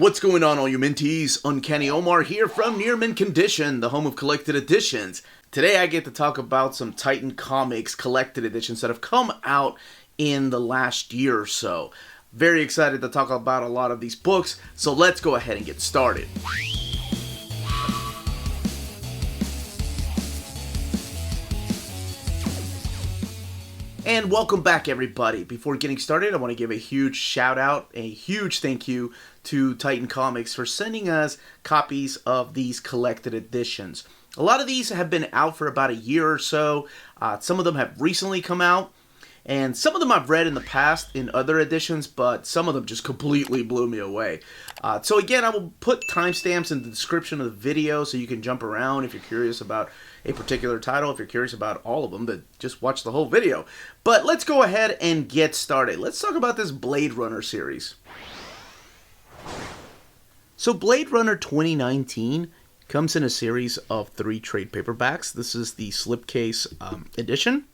What's going on, all you minties? Uncanny Omar here from Near Mint Condition, the home of collected editions. Today I get to talk about some Titan Comics collected editions that have come out in the last year or so. Very excited to talk about a lot of these books, so let's go ahead and get started. And welcome back, everybody. Before getting started, I want to give a huge shout out, a huge thank you to Titan Comics for sending us copies of these collected editions. A lot of these have been out for about a year or so. Some of them have recently come out, and some of them I've read in the past in other editions, but some of them just completely blew me away. So again, I will put timestamps in the description of the video so you can jump around if you're curious about a particular title. If you're curious about all of them, then just watch the whole video. But let's go ahead and get started. Let's talk about this Blade Runner series. So Blade Runner 2019 comes in a series of 3 trade paperbacks. This is the slipcase edition.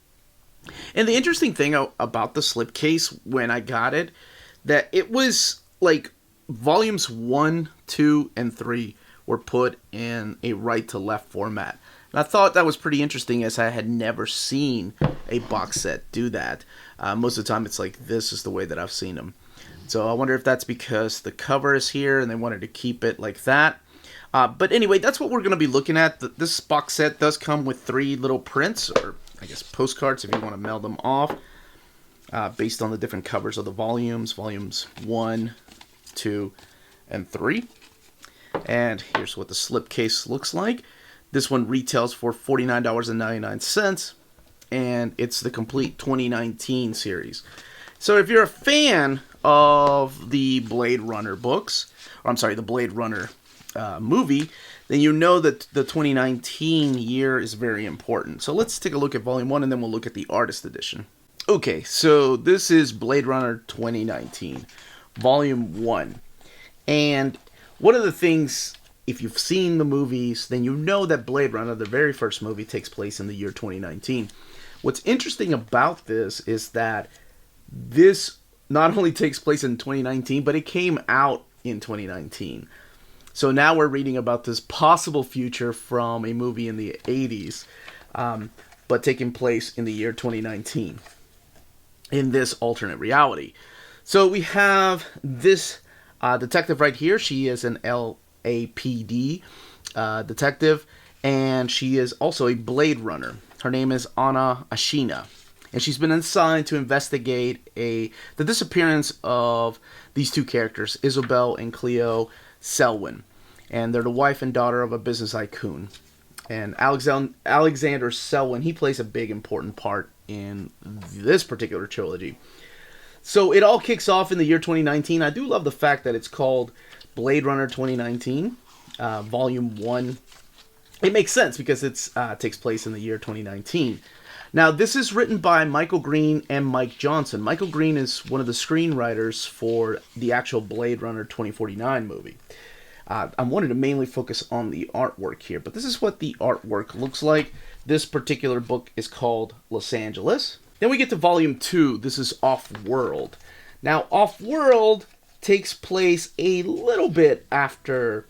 And the interesting thing about the slipcase when I got it, that it was like volumes 1, 2, and 3 were put in a right to left format. And I thought that was pretty interesting, as I had never seen a box set do that. Most of the time it's like this is the way that I've seen them. So I wonder if that's because the cover is here and they wanted to keep it like that. But anyway, that's what we're going to be looking at. This box set does come with 3 little prints, or I guess postcards if you want to mail them off, based on the different covers of the volumes. Volumes 1, 2, and 3. And here's what the slipcase looks like. This one retails for $49.99, and it's the complete 2019 series. So if you're a fan of the Blade Runner books, or I'm sorry, the Blade Runner movie, then you know that the 2019 year is very important. So let's take a look at Volume 1, and then we'll look at the artist edition. Okay, so this is Blade Runner 2019, Volume 1. And one of the things, if you've seen the movies, then you know that Blade Runner, the very first movie, takes place in the year 2019. What's interesting about this is that this not only takes place in 2019, but it came out in 2019. So now we're reading about this possible future from a movie in the 80s, but taking place in the year 2019, in this alternate reality. So we have this detective right here. She is an LAPD detective, and she is also a Blade Runner. Her name is Anna Ashina, and she's been assigned to investigate the disappearance of these 2 characters, Isabel and Cleo Selwyn. And they're the wife and daughter of a business tycoon. And Alexander Selwyn, he plays a big important part in this particular trilogy. So it all kicks off in the year 2019. I do love the fact that it's called Blade Runner 2019, Volume 1. It makes sense because it takes place in the year 2019. Now, this is written by Michael Green and Mike Johnson. Michael Green is one of the screenwriters for the actual Blade Runner 2049 movie. I wanted to mainly focus on the artwork here, but this is what the artwork looks like. This particular book is called Los Angeles. Then we get to Volume 2. This is Off-World. Now, Off-World takes place a little bit after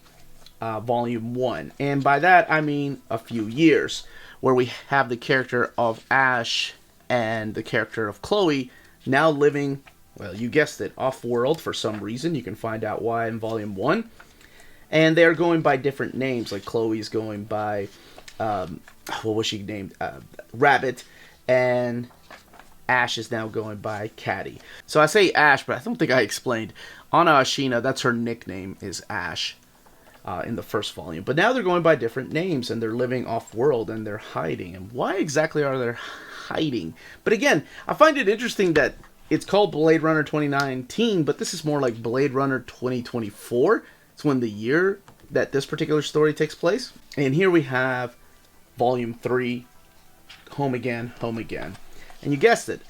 Volume 1. And by that, I mean a few years, where we have the character of Ash and the character of Chloe now living, well, you guessed it, off-world for some reason. You can find out why in Volume 1. And they're going by different names, like Chloe's going by, what was she named? Rabbit, and Ash is now going by Caddy. So I say Ash, but I don't think I explained. Anna Ashina, that's her nickname, is Ash in the first volume. But now they're going by different names, and they're living off-world, and they're hiding. And why exactly are they hiding? But again, I find it interesting that it's called Blade Runner 2019, but this is more like Blade Runner 2024. It's when the year that this particular story takes place. And here we have Volume 3, Home Again, Home Again. And you guessed it,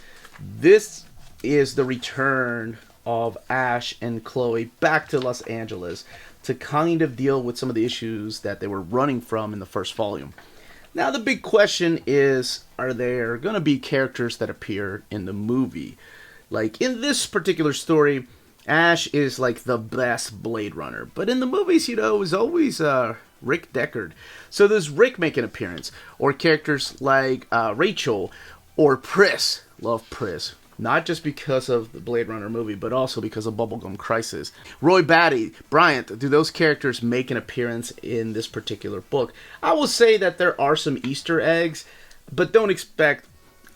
this is the return of Ash and Chloe back to Los Angeles to kind of deal with some of the issues that they were running from in the first volume. Now the big question is, are there going to be characters that appear in the movie? Like in this particular story, Ash is like the best Blade Runner. But in the movies, it was always Rick Deckard. So there's Rick make an appearance. Or characters like Rachel or Pris. Love Pris. Not just because of the Blade Runner movie, but also because of Bubblegum Crisis. Roy Batty, Bryant, do those characters make an appearance in this particular book? I will say that there are some Easter eggs, but don't expect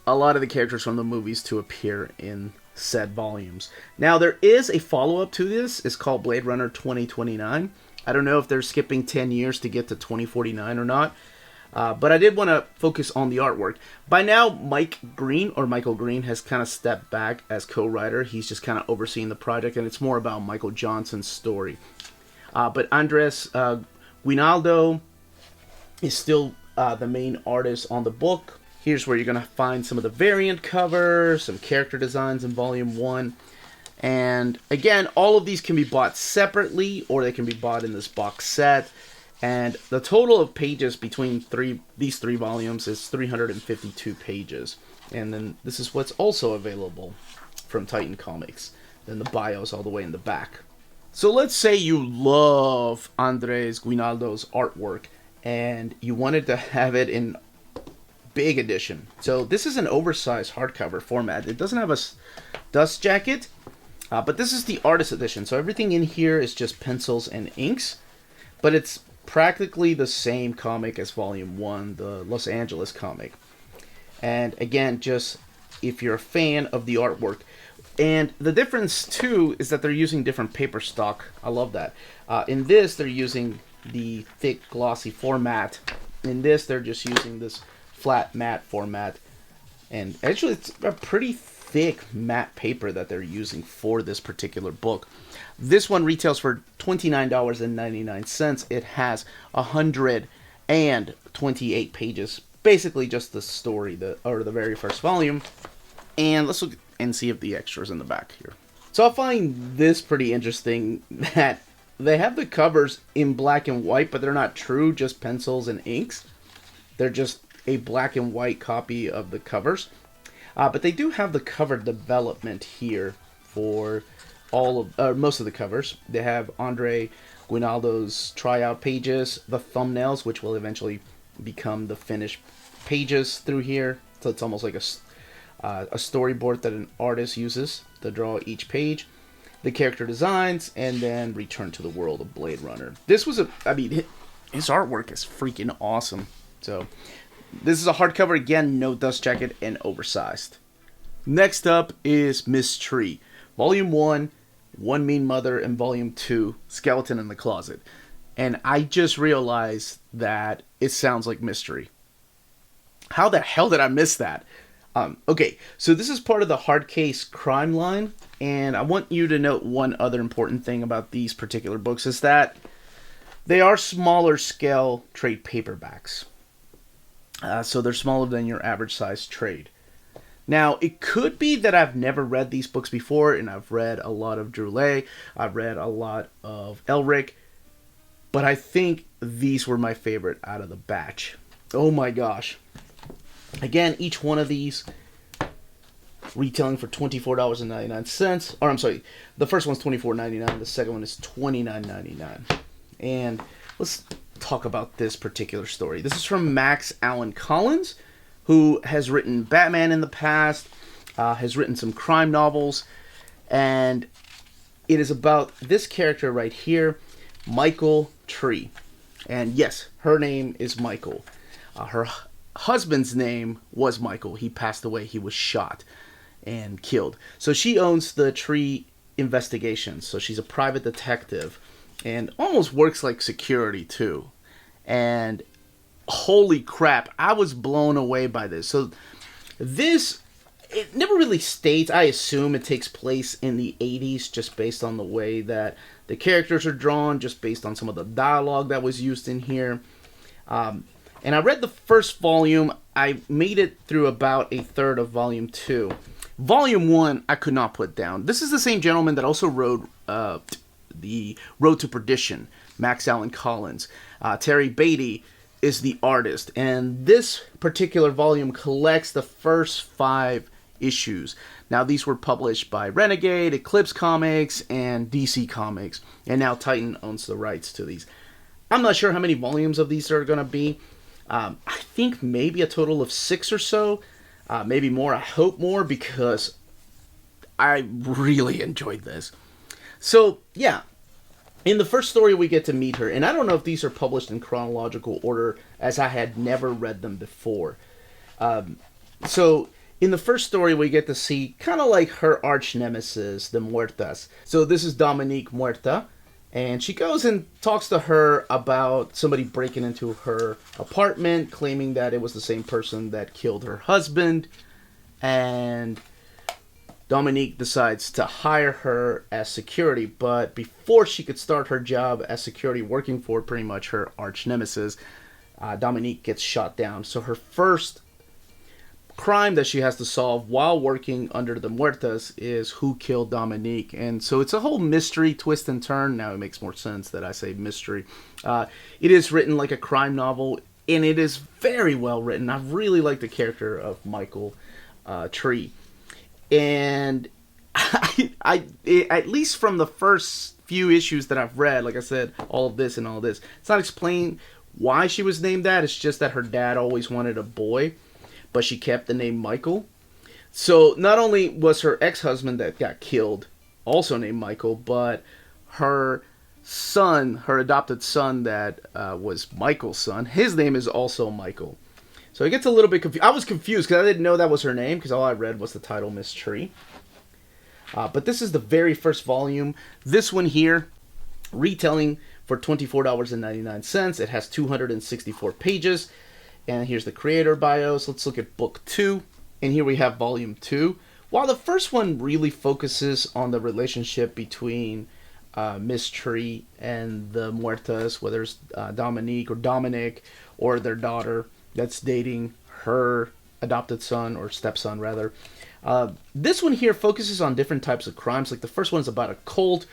a lot of the characters from the movies to appear in said volumes. Now, there is a follow-up to this. It's called Blade Runner 2029. I don't know if they're skipping 10 years to get to 2049 or not. But I did want to focus on the artwork. By now, Michael Green has kind of stepped back as co-writer. He's just kind of overseeing the project, and it's more about Michael Johnson's story. But Andres Guinaldo is still the main artist on the book. Here's where you're going to find some of the variant covers, some character designs in Volume 1. And again, all of these can be bought separately, or they can be bought in this box set. And the total of pages between these three volumes is 352 pages. And then this is what's also available from Titan Comics. Then the bios all the way in the back. So let's say you love Andres Guinaldo's artwork and you wanted to have it in big edition. So this is an oversized hardcover format. It doesn't have a dust jacket, but this is the artist edition. So everything in here is just pencils and inks. But it's practically the same comic as Volume 1, the Los Angeles comic. And again, just if you're a fan of the artwork. And the difference, too, is that they're using different paper stock. I love that. In this, they're using the thick, glossy format. In this, they're just using this flat, matte format. And actually, it's a pretty thick matte paper that they're using for this particular book. This one retails for $29.99. It has 128 pages. Basically just the story, the very first volume. And let's look and see if the extras in the back here. So I find this pretty interesting that they have the covers in black and white, but they're not true, just pencils and inks. They're just a black and white copy of the covers. But they do have the cover development here for most of the covers. They have Andre Guinaldo's tryout pages, the thumbnails, which will eventually become the finished pages through here. So it's almost like a storyboard that an artist uses to draw each page. The character designs, and then Return to the World of Blade Runner. This was his artwork is freaking awesome. So this is a hardcover, again, no dust jacket and oversized. Next up is Miss Tree. Volume 1, One Mean Mother, and Volume 2, Skeleton in the Closet. And I just realized that it sounds like Mystery. How the hell did I miss that? Okay, so this is part of the Hardcase crime line. And I want you to note one other important thing about these particular books is that they are smaller scale trade paperbacks. So they're smaller than your average size trade. Now, it could be that I've never read these books before, and I've read a lot of Droulet, I've read a lot of Elric, but I think these were my favorite out of the batch. Oh my gosh. Again, each one of these retailing for $24.99. Or I'm sorry, the first one's $24.99, the second one is $29.99. And let's talk about this particular story. This is from Max Allan Collins, who has written Batman in the past, has written some crime novels, and it is about this character right here, Michael Tree. And yes, her name is Michael. Her husband's name was Michael. He passed away. He was shot and killed. So she owns the Tree Investigations. So she's a private detective and almost works like security too. And holy crap, I was blown away by this. So this, it never really states. I assume it takes place in the 80s just based on the way that the characters are drawn, just based on some of the dialogue that was used in here. And I read the first volume. I made it through about a third of Volume 2. Volume 1, I could not put down. This is the same gentleman that also wrote the Road to Perdition, Max Allan Collins. Terry Beatty is the artist. And this particular volume collects the first 5 issues. Now, these were published by Renegade, Eclipse Comics, and DC Comics. And now Titan owns the rights to these. I'm not sure how many volumes of these are going to be. I think maybe a total of 6 or so. Maybe more. I hope more, because I really enjoyed this. So, yeah. In the first story, we get to meet her. And I don't know if these are published in chronological order, as I had never read them before. So, in the first story, we get to see kind of like her arch nemesis, the Muertas. So, this is Dominique Muerta. And she goes and talks to her about somebody breaking into her apartment, claiming that it was the same person that killed her husband. And Dominique decides to hire her as security. But before she could start her job as security, working for pretty much her arch nemesis, Dominique gets shot down. So her first crime that she has to solve while working under the Muertas is who killed Dominique. And so it's a whole mystery, twist and turn. Now it makes more sense that I say mystery. It is written like a crime novel, and it is very well written. I really like the character of Michael Tree. And at least from the first few issues that I've read, like I said, all of this and all of this, it's not explained why she was named that. It's just that her dad always wanted a boy, but she kept the name Michael. So not only was her ex-husband that got killed also named Michael, but her son, her adopted son that was Michael's son, his name is also Michael. So it gets a little bit confused. I was confused because I didn't know that was her name, because all I read was the title, Miss Tree. But this is the very first volume. This one here, retailing for $24.99. It has 264 pages. And here's the creator bios. Let's look at book 2. And here we have volume 2. While the first one really focuses on the relationship between Miss Tree and the Muertas, whether it's Dominique or Dominic, or their daughter that's dating her adopted son, or stepson rather. This one here focuses on different types of crimes. Like the first one is about a cult,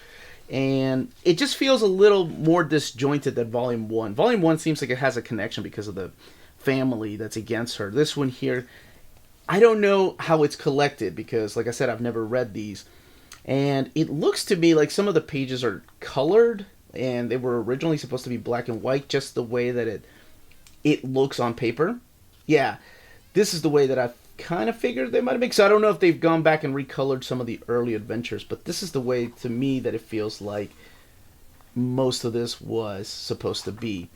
and it just feels a little more disjointed than volume 1. Volume 1 seems like it has a connection because of the family that's against her. This one here, I don't know how it's collected, because like I said, I've never read these, and it looks to me like some of the pages are colored, and they were originally supposed to be black and white, just the way that it looks on paper. Yeah, this is the way that I kind of figured they might have made. So I don't know if they've gone back and recolored some of the early adventures, but this is the way to me that it feels like most of this was supposed to be.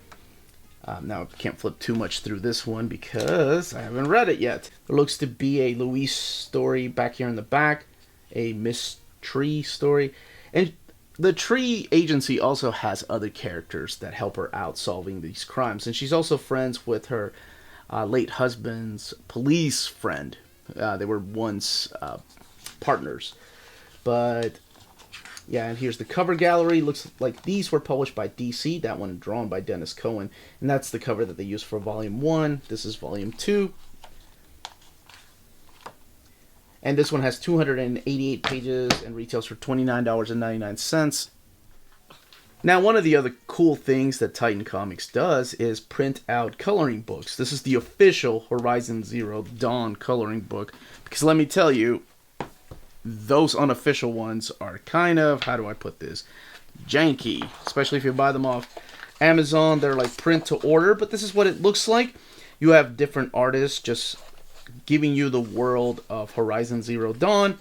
Now, I can't flip too much through this one because I haven't read it yet. There looks to be a Louise story back here in the back, a Miss Tree story, and the Tree Agency also has other characters that help her out solving these crimes, and she's also friends with her late husband's police friend. They were once partners, but yeah, and here's the cover gallery. Looks like these were published by DC. That one drawn by Dennis Cohen. And that's the cover that they used for Volume 1. This is Volume 2. And this one has 288 pages and retails for $29.99. Now, one of the other cool things that Titan Comics does is print out coloring books. This is the official Horizon Zero Dawn coloring book. Because let me tell you, those unofficial ones are kind of, how do I put this, janky. Especially if you buy them off Amazon. They're like print to order, but this is what it looks like. You have different artists just giving you the world of Horizon Zero Dawn.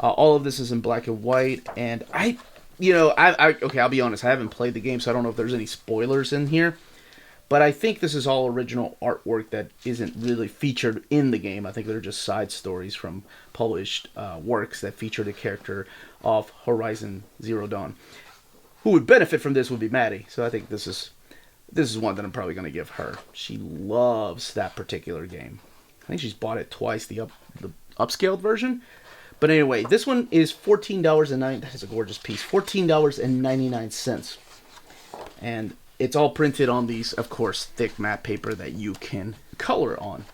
All of this is in black and white, and okay, I'll be honest, I haven't played the game, so I don't know if there's any spoilers in here. But I think this is all original artwork that isn't really featured in the game. I think they're just side stories from published works that feature the character of Horizon Zero Dawn. Who would benefit from this would be Maddie. So I think this is one that I'm probably going to give her. She loves that particular game. I think she's bought it twice, the upscaled version. But anyway, this one is $14.99. That is a gorgeous piece. $14.99. And it's all printed on these, of course, thick matte paper that you can color on.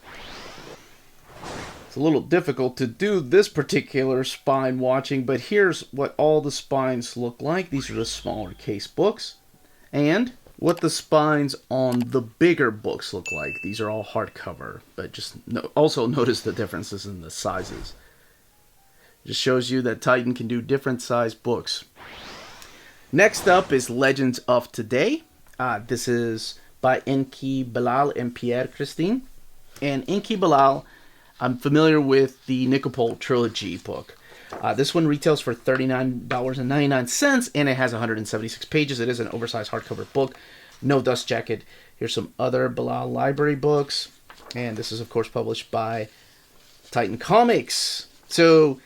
It's a little difficult to do this particular spine watching, but here's what all the spines look like. These are the smaller case books. And what the spines on the bigger books look like. These are all hardcover, but just also notice the differences in the sizes. Just shows you that Titan can do different sized books. Next up is Legends of Today. This is by Enki Bilal and Pierre Christine. And Enki Bilal, I'm familiar with the Nicopol Trilogy book. This one retails for $39.99, and it has 176 pages. It is an oversized hardcover book. No dust jacket. Here's some other Bilal library books. And this is, of course, published by Titan Comics. So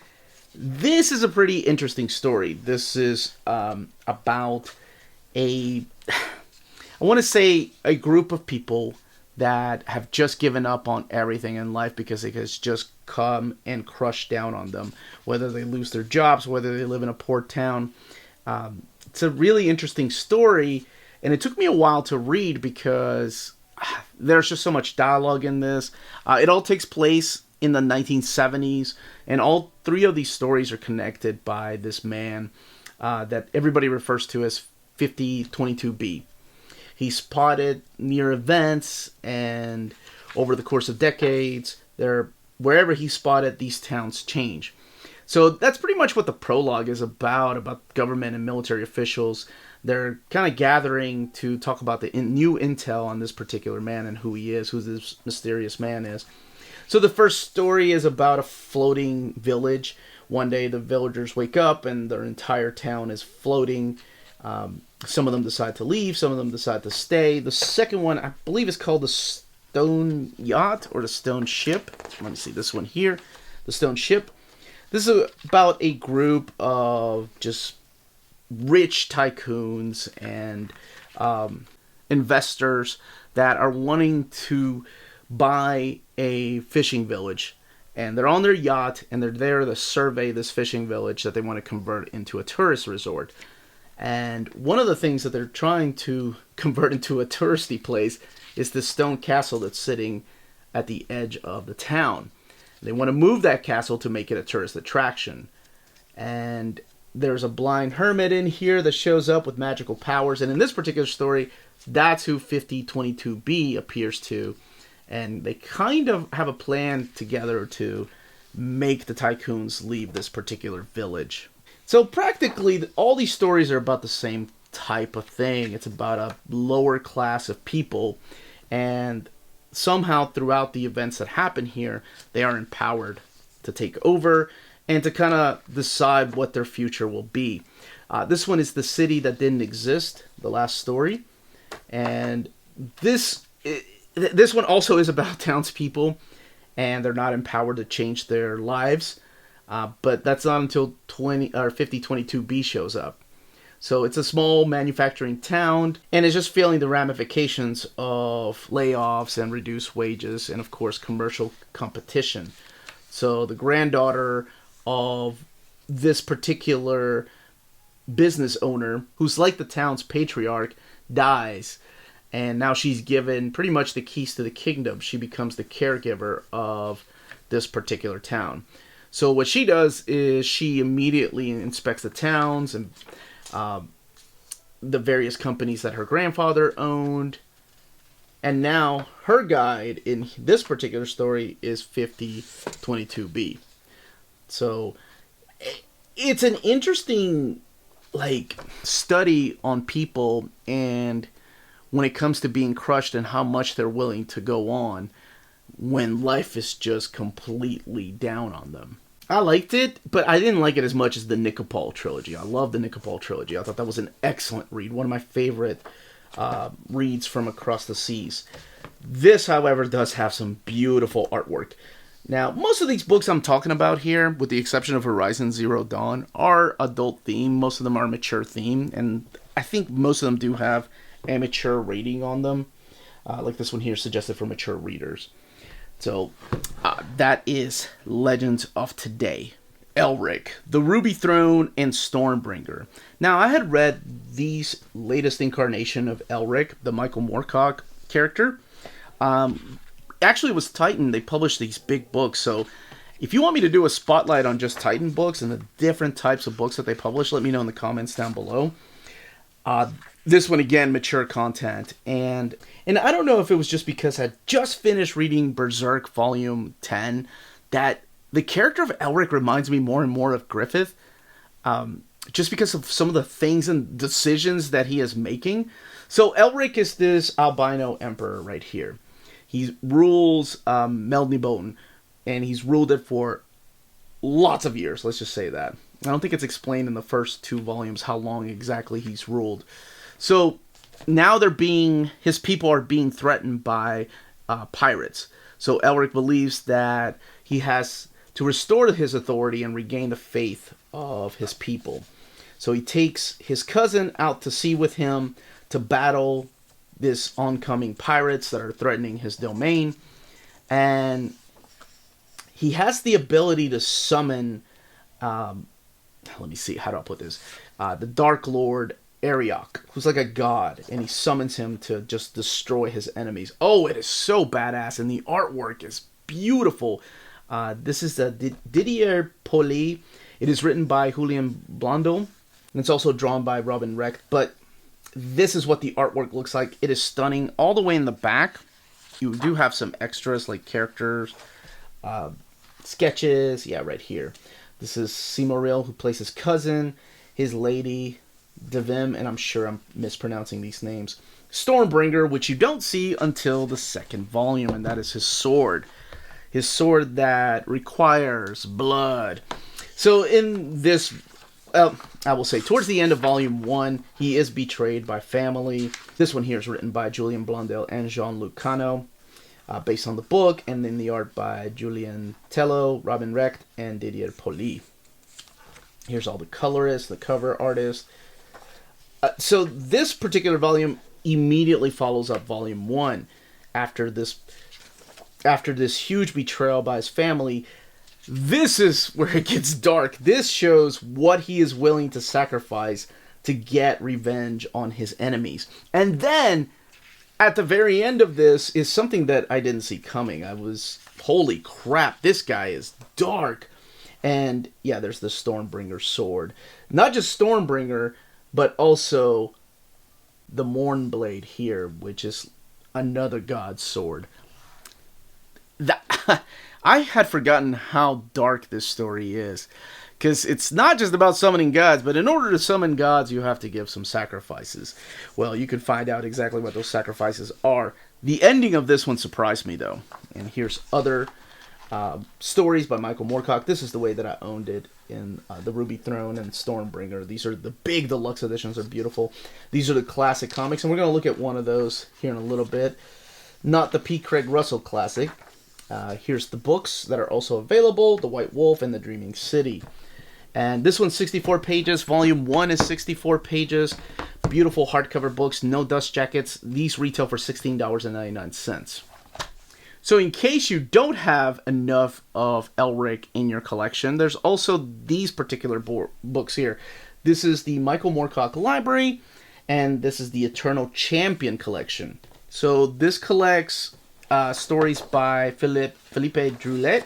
this is a pretty interesting story. This is about I want to say a group of people that have just given up on everything in life because it has just come and crushed down on them. Whether they lose their jobs, whether they live in a poor town. It's a really interesting story, and it took me a while to read because there's just so much dialogue in this. It all takes place in the 1970s, and all three of these stories are connected by this man that everybody refers to as 5022B. He's spotted near events, and over the course of decades, wherever he's spotted, these towns change. So that's pretty much what the prologue is about government and military officials. They're kind of gathering to talk about the new intel on this particular man and who he is, who this mysterious man is. So the first story is about a floating village. One day the villagers wake up and their entire town is floating. Some of them decide to leave, some of them decide to stay. The second one, I believe, is called the Stone Yacht or the Stone Ship. Let me see this one here. The Stone Ship. This is about a group of just rich tycoons and investors that are wanting to buy a fishing village. And they're on their yacht, and they're there to survey this fishing village that they want to convert into a tourist resort. And one of the things that they're trying to convert into a touristy place is this stone castle that's sitting at the edge of the town. They want to move that castle to make it a tourist attraction. And there's a blind hermit in here that shows up with magical powers. And in this particular story, that's who 5022B appears to. And they kind of have a plan together to make the tycoons leave this particular village. So practically, all these stories are about the same type of thing. It's about a lower class of people. And somehow throughout the events that happen here, they are empowered to take over and to kind of decide what their future will be. This one is the city that didn't exist, the last story. And this one also is about townspeople, and they're not empowered to change their lives. But that's not until 5022B shows up. So it's a small manufacturing town, and it's just feeling the ramifications of layoffs and reduced wages, and of course commercial competition. So the granddaughter of this particular business owner, who's like the town's patriarch, dies. And now she's given pretty much the keys to the kingdom. She becomes the caregiver of this particular town. So what she does is she immediately inspects the towns and the various companies that her grandfather owned. And now her guide in this particular story is 5022B. So it's an interesting study on people and when it comes to being crushed and how much they're willing to go on when life is just completely down on them. I liked it, but I didn't like it as much as the Nicopol trilogy. I love the Nicopol trilogy. I thought that was an excellent read. One of my favorite reads from across the seas. This, however, does have some beautiful artwork. Now, most of these books I'm talking about here, with the exception of Horizon Zero Dawn, are adult themed. Most of them are mature themed, and I think most of them do have a mature rating on them. Like this one here, suggested for mature readers. So, that is Legends of Today. Elric, the Ruby Throne, and Stormbringer. Now, I had read these latest incarnation of Elric, the Michael Moorcock character. Actually, it was Titan. They published these big books. So, if you want me to do a spotlight on just Titan books and the different types of books that they publish, let me know in the comments down below. This one, again, mature content. And I don't know if it was just because I just finished reading Berserk Volume 10 that the character of Elric reminds me more and more of Griffith, just because of some of the things and decisions that he is making. So Elric is this albino emperor right here. He rules Melniboné, and he's ruled it for lots of years, let's just say that. I don't think it's explained in the first 2 volumes how long exactly he's ruled. So now his people are being threatened by pirates. So Elric believes that he has to restore his authority and regain the faith of his people. So he takes his cousin out to sea with him to battle this oncoming pirates that are threatening his domain. And he has the ability to summon, let me see, how do I put this? The Dark Lord Arioch, who's like a god, and he summons him to just destroy his enemies. Oh, it is so badass, and the artwork is beautiful. This is the Didier Poli. It is written by Julian Blondel, and it's also drawn by Robin Recht. But this is what the artwork looks like. It is stunning. All the way in the back, you do have some extras like characters, sketches. Yeah, right here. This is Simoril, who plays his cousin, his lady, Devim, and I'm sure I'm mispronouncing these names. Stormbringer, which you don't see until the 2nd volume, and that is his sword. His sword that requires blood. So in this, I will say, towards the end of volume 1, he is betrayed by family. This one here is written by Julian Blondel and Jean-Luc Cano, based on the book, and then the art by Julien Tello, Robin Recht, and Didier Poli. Here's all the colorists, the cover artist. So this particular volume immediately follows up volume 1. After this huge betrayal by his family, this is where it gets dark. This shows what he is willing to sacrifice to get revenge on his enemies. And then, at the very end of this, is something that I didn't see coming. Holy crap, this guy is dark. And yeah, there's the Stormbringer sword. Not just Stormbringer, but also the Mournblade here, which is another god's sword. I had forgotten how dark this story is, because it's not just about summoning gods, but in order to summon gods, you have to give some sacrifices. Well, you can find out exactly what those sacrifices are. The ending of this one surprised me, though. And here's other stories by Michael Moorcock. This is the way that I owned it in the Ruby Throne and Stormbringer. These are the big deluxe editions. Are beautiful. These are the classic comics, and we're going to look at one of those here in a little bit. Not the P. Craig Russell classic. Here's the books that are also available: The White Wolf and The Dreaming City. And this one's 64 pages. Volume 1 is 64 pages. Beautiful hardcover books, no dust jackets. These retail for $16.99. So in case you don't have enough of Elric in your collection, there's also these particular books here. This is the Michael Moorcock Library, and this is the Eternal Champion collection. So this collects stories by Philippe Druillet.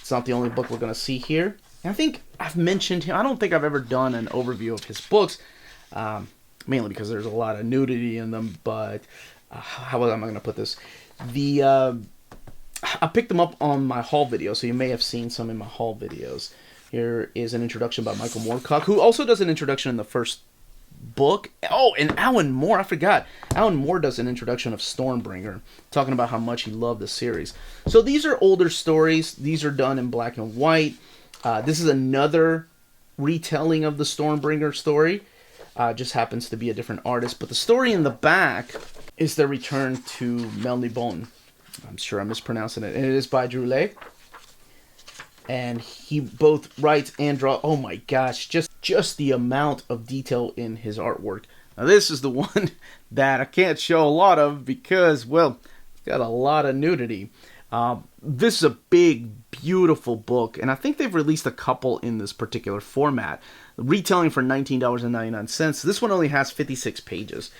It's not the only book we're going to see here. And I think I've mentioned him. I don't think I've ever done an overview of his books, mainly because there's a lot of nudity in them. But how am I going to put this? I picked them up on my haul video, so you may have seen some in my haul videos. Here is an introduction by Michael Moorcock, who also does an introduction in the first book. Oh, and Alan Moore, I forgot. Alan Moore does an introduction of Stormbringer, talking about how much he loved the series. So these are older stories. These are done in black and white. This is another retelling of the Stormbringer story. Just happens to be a different artist. But the story in the back is the return to Melniboné. I'm sure I'm mispronouncing it. And it is by Druillet. And he both writes and draws. Oh my gosh, just the amount of detail in his artwork. Now this is the one that I can't show a lot of because, well, it's got a lot of nudity. This is a big, beautiful book, and I think they've released a couple in this particular format. Retailing for $19.99. This one only has 56 pages.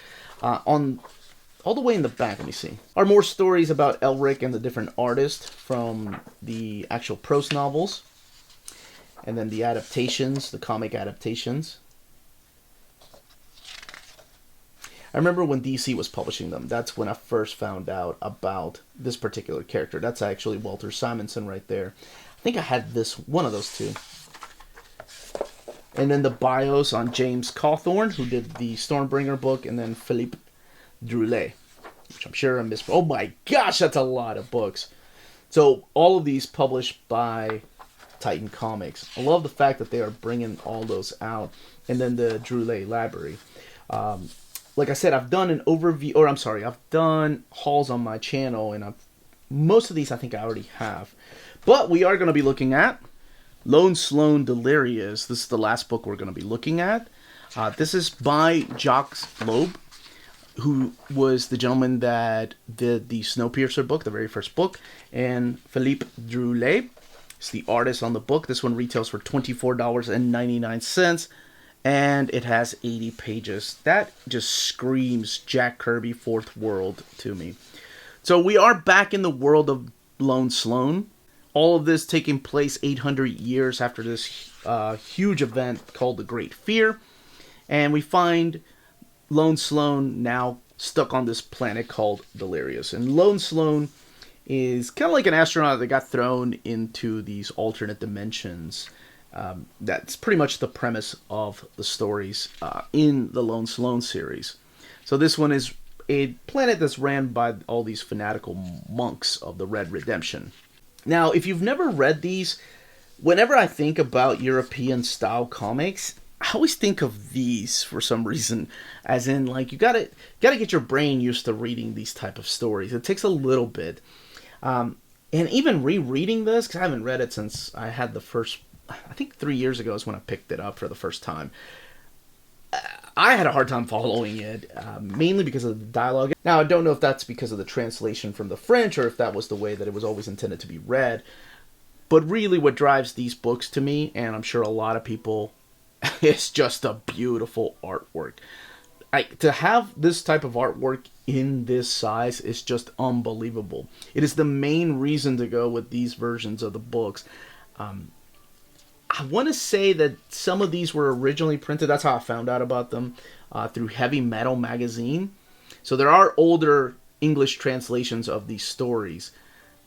All the way in the back, let me see, are more stories about Elric and the different artists from the actual prose novels. And then the adaptations, the comic adaptations. I remember when DC was publishing them. That's when I first found out about this particular character. That's actually Walter Simonson right there. think I had one of those two. And then the bios on James Cawthorne, who did the Stormbringer book, and then Philippe Droulet, which I'm sure I missed. Oh my gosh, that's a lot of books. So all of these published by Titan Comics. I love the fact that they are bringing all those out. And then the Droulet library. Like I said, I've done an overview, or I'm sorry, I've done hauls on my channel, and most of these I think I already have. But we are going to be looking at Sloane, Delirius. This is the last book we're going to be looking at. This is by Jacques Loeb, who was the gentleman that did the Snowpiercer book, the very first book, and Philippe Droulet is the artist on the book. This one retails for $24.99, and it has 80 pages. That just screams Jack Kirby Fourth World to me. So we are back in the world of Sloane. All of this taking place 800 years after this huge event called the Great Fear. And we find Sloane now stuck on this planet called Delirius. And Sloane is kind of like an astronaut that got thrown into these alternate dimensions. That's pretty much the premise of the stories in the Sloane series. So this one is a planet that's ran by all these fanatical monks of the Red Redemption. Now, if you've never read these, whenever I think about European-style comics, I always think of these for some reason, as in, like, you gotta get your brain used to reading these type of stories. It takes a little bit. And even rereading this, because I haven't read it since I had the first, I think 3 years ago is when I picked it up for the first time. I had a hard time following it, mainly because of the dialogue. Now, I don't know if that's because of the translation from the French, or if that was the way that it was always intended to be read. But really what drives these books to me, and I'm sure a lot of people, is just a beautiful artwork. To have this type of artwork in this size is just unbelievable. It is the main reason to go with these versions of the books. I want to say that some of these were originally printed, that's how I found out about them, through Heavy Metal magazine. So there are older English translations of these stories.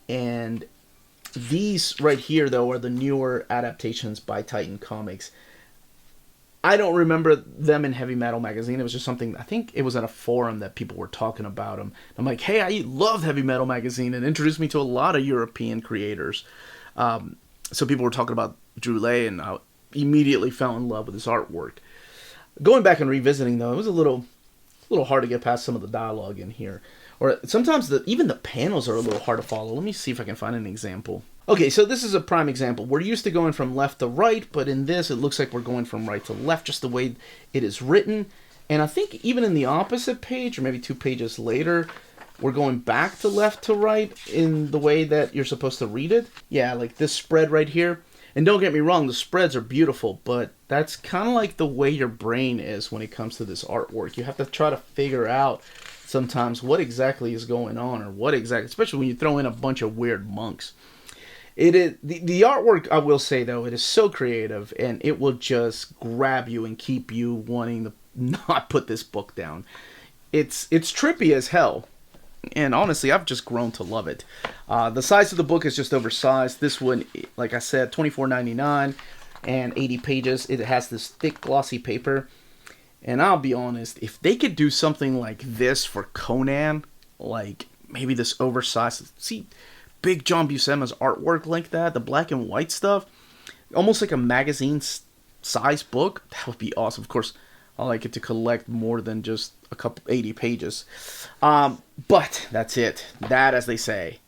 And these right here, though, are the newer adaptations by Titan Comics. I don't remember them in Heavy Metal magazine. It was just something, I think it was at a forum that people were talking about them. I'm like, hey, I love Heavy Metal magazine, and introduced me to a lot of European creators. So people were talking about Droulet, and I immediately fell in love with his artwork. Going back and revisiting, though, it was a little hard to get past some of the dialogue in here. Or sometimes even the panels are a little hard to follow. Let me see if I can find an example. Okay, so this is a prime example. We're used to going from left to right, but in this, it looks like we're going from right to left, just the way it is written. And I think even in the opposite page, or maybe 2 pages later, we're going back to left to right in the way that you're supposed to read it. Yeah, like this spread right here. And don't get me wrong, the spreads are beautiful, but that's kind of like the way your brain is when it comes to this artwork. You have to try to figure out sometimes what exactly is going on, or what exactly, especially when you throw in a bunch of weird monks. It is the artwork, I will say, though, it is so creative, and it will just grab you and keep you wanting to not put this book down. It's trippy as hell. And honestly, I've just grown to love it. The size of the book is just oversized. This one, like I said, $24.99 and 80 pages. It has this thick, glossy paper. And I'll be honest, if they could do something like this for Conan, like maybe this oversized, see, Big John Buscema's artwork like that, the black and white stuff, almost like a magazine-size book, that would be awesome. Of course, I like it to collect more than just a couple 80 pages. But that's it. That, as they say,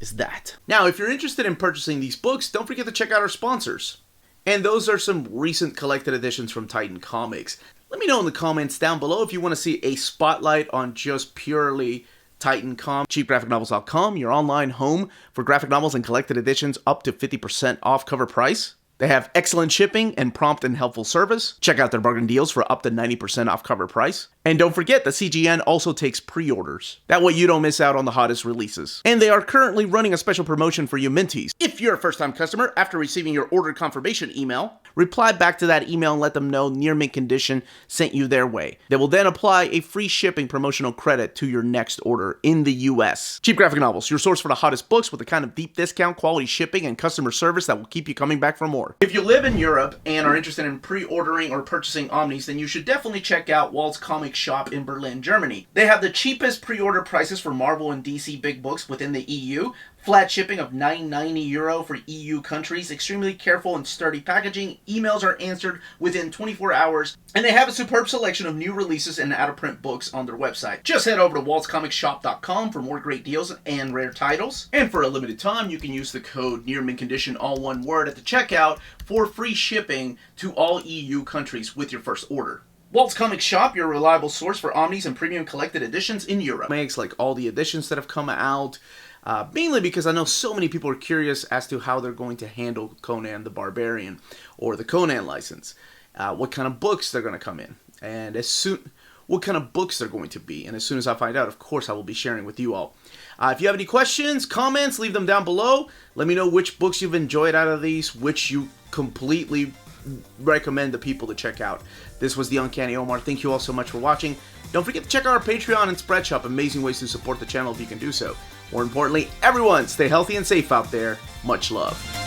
is that. Now, if you're interested in purchasing these books, don't forget to check out our sponsors. And those are some recent collected editions from Titan Comics. Let me know in the comments down below if you want to see a spotlight on just purely Titan Comics. CheapGraphicNovels.com, your online home for graphic novels and collected editions up to 50% off cover price. They have excellent shipping and prompt and helpful service. Check out their bargain deals for up to 90% off cover price. And don't forget that CGN also takes pre-orders. That way you don't miss out on the hottest releases. And they are currently running a special promotion for you minties. If you're a first-time customer, after receiving your order confirmation email, reply back to that email and let them know Near Mint Condition sent you their way. They will then apply a free shipping promotional credit to your next order in the US. Cheap Graphic Novels, your source for the hottest books with the kind of deep discount, quality shipping, and customer service that will keep you coming back for more. If you live in Europe and are interested in pre-ordering or purchasing Omnis, then you should definitely check out Walt's Comic Shop in Berlin, Germany. They have the cheapest pre-order prices for Marvel and DC big books within the EU. Flat shipping of €9.90 for EU countries, extremely careful and sturdy packaging, emails are answered within 24 hours, and they have a superb selection of new releases and out-of-print books on their website. Just head over to waltscomicshop.com for more great deals and rare titles. And for a limited time, you can use the code NEARMINTCONDITION, all one word, at the checkout for free shipping to all EU countries with your first order. Walt's Comic Shop, your reliable source for Omnis and premium collected editions in Europe. Makes like all the editions that have come out. Mainly because I know so many people are curious as to how they're going to handle Conan the Barbarian or the Conan license. What kind of books they're going to come in. And what kind of books they're going to be. And as soon as I find out, of course, I will be sharing with you all. If you have any questions, comments, leave them down below. Let me know which books you've enjoyed out of these, which you completely recommend the people to check out. This was the Uncanny Omar. Thank you all so much for watching. Don't forget to check out our Patreon and Spreadshop. Amazing ways to support the channel if you can do so. More importantly, everyone, stay healthy and safe out there. Much love.